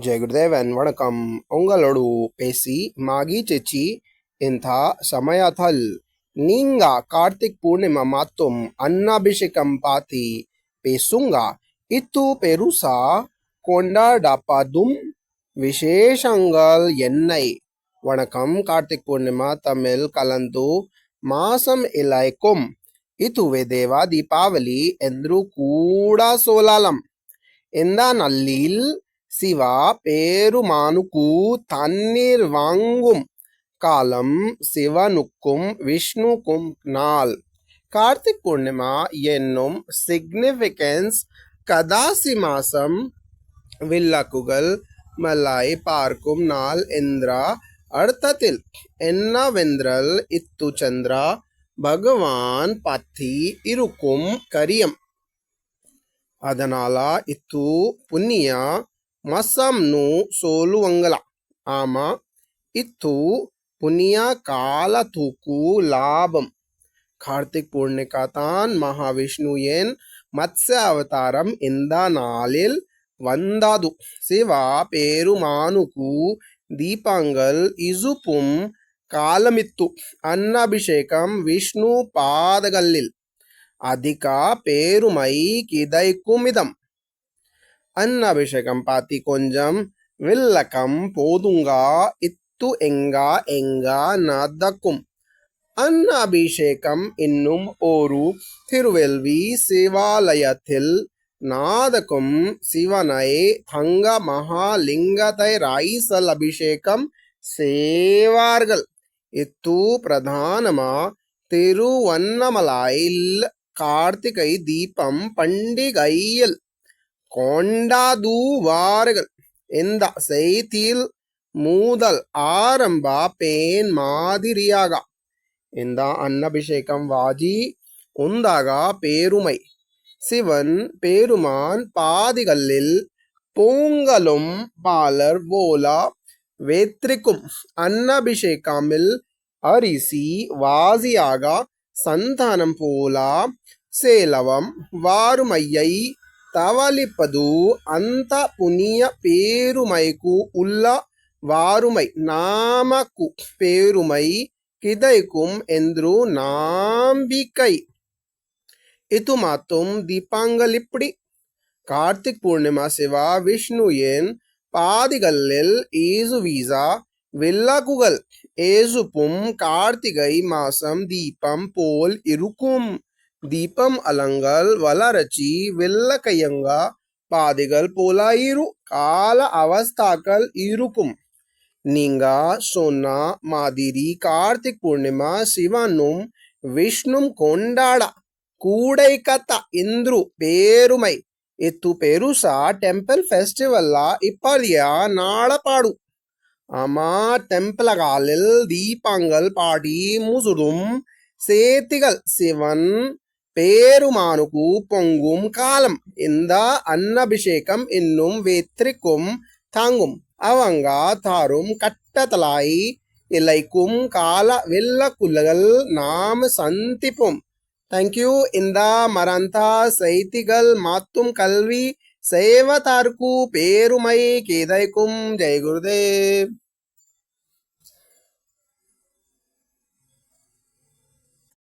ஜெய் குருதேவன் வணக்கம். உங்களோடு பேசி மாகி செச்சி ಇಂಥ ಸಮಯಥಲ್ நீங்க கார்த்திக் பூர்ணிமா மாத்தும் அன்னாபிஷேகம் பாத்தி பேசுங்க. இத்து பெருசா கொண்டாடப்படும் விசேஷங்கள் என்னை. வணக்கம். கார்த்திக் பூர்ணிமா தமிழ் கலந்து மாசம் இலைக்கும். இதுவே தேவ தீபாவளி ಎಂದು ಕೂಡ சொல்லலாம். இந்த நாளில் சிவ பெருமானுக்கு தண்ணீர் வாங்கும் காலம், சிவனுக்கும் விஷ்ணுக்கும் நாள். கார்த்திக் பூர்ணிமா என்னும் சிக்னிஃபிகன்ஸ் கதாசி மாசம் விளக்குகள் மலை பார்க்கும் நாள் என்ற அர்த்தத்தில். என்னவென்றால் இத்து சந்திர பகவான் பத்தி இருக்கும் கரியம். அதனால இத்து புண்ணிய மாசம்னு சொல்லுவாங்களா. ஆமா, இத்து புண்ணிய காலத்துக்கு லாபம். கார்த்திக் பூர்ணிகா தான் மகாவிஷ்ணுவின் மத்ஸ்ய அவதாரம் இந்த நாளில் வந்தது. சிவ பெருமானுக்கு தீபங்கள் இசுப்பும் காலமித்து. அன்னாபிஷேகம் விஷ்ணு பாதகளில் அதிக பெருமை கிடைக்குமிதம். அன்னாபிஷேகம் பாத்தி கொஞ்சம் விளக்கம் போதுங்க. இத்து எங்க நடக்கும். அன்னாபிஷேகம் இன்னும் ஒரு திருவெல்வி சிவாலயத்தில் நடக்கும். சிவனை தங்க மகாலிங்கத்தை ரைசல் அபிஷேகம் செய்வார்கள். இத்து பிரதானமா திருவண்ணாமலையில் கார்த்திகை தீபம் பண்டிகையில் கொண்டாடுவார்கள். இந்த செய்தியில் முதல் ஆரம்ப பெண் மாதிரியாக இந்த அன்னாபிஷேகம் வாஜி உண்டாக பெருமை. சிவன் பெருமான் பாதிகளில் பொங்கலும் பாலர் போல வெற்றிக்கும். அன்னாபிஷேகமில் அரிசி வாசியாக சந்தானம் போல சேலவம் வாருமையை தவளிப்பது அந்த புண்ணிய பெருமைக்கு உள்ள வாருமை நாமக்கு பெருமை கிடைக்கும் என்று நம்பிக்கை. இது மாத்தும் தீபங்களிப்படி. கார்த்திக் பூர்ணிமா சிவ விஷ்ணுவின் பாதிகளில் ஏசுவீச விளக்குகள் ஏசுப்பும் கார்த்திகை மாசம் தீபம் போல் இருக்கும். தீபம் அலங்கள் வளரச்சி விளக்கையங்க பாதிகள் போல கால அவஸ்தாக்கள் இருக்கும். நீங்க சொன்ன மாதிரி கார்த்திக் பூர்ணிமா சிவனும் விஷ்ணும் கொண்டாட கூடைக்கத்த என்று பெருமை. இத்து பெருசா டெம்பிள் ஃபெஸ்டிவல்ல இப்படிய நாடப்பாடு. ஆமா, டெம்பிளகாலில் தீபங்கள் பாடி முசுடும் சேத்திகள் சிவன் பெருமானுக்கு பொங்கும் காலம். இந்த அன்னாபிஷேகம் இன்னும் வெற்றிக்கும் தாங்கும். அவங்க தாரும் கட்டத்தலாய் இலைக்கும் கால விளக்குகள் நாம் சந்திப்போம். தேங்க்யூ. இந்த மறந்த செய்திகள் மாத்தும் கல்வி செய்வதற்கு பெருமை கிடைக்கும். ஜெய் குருதேவ்.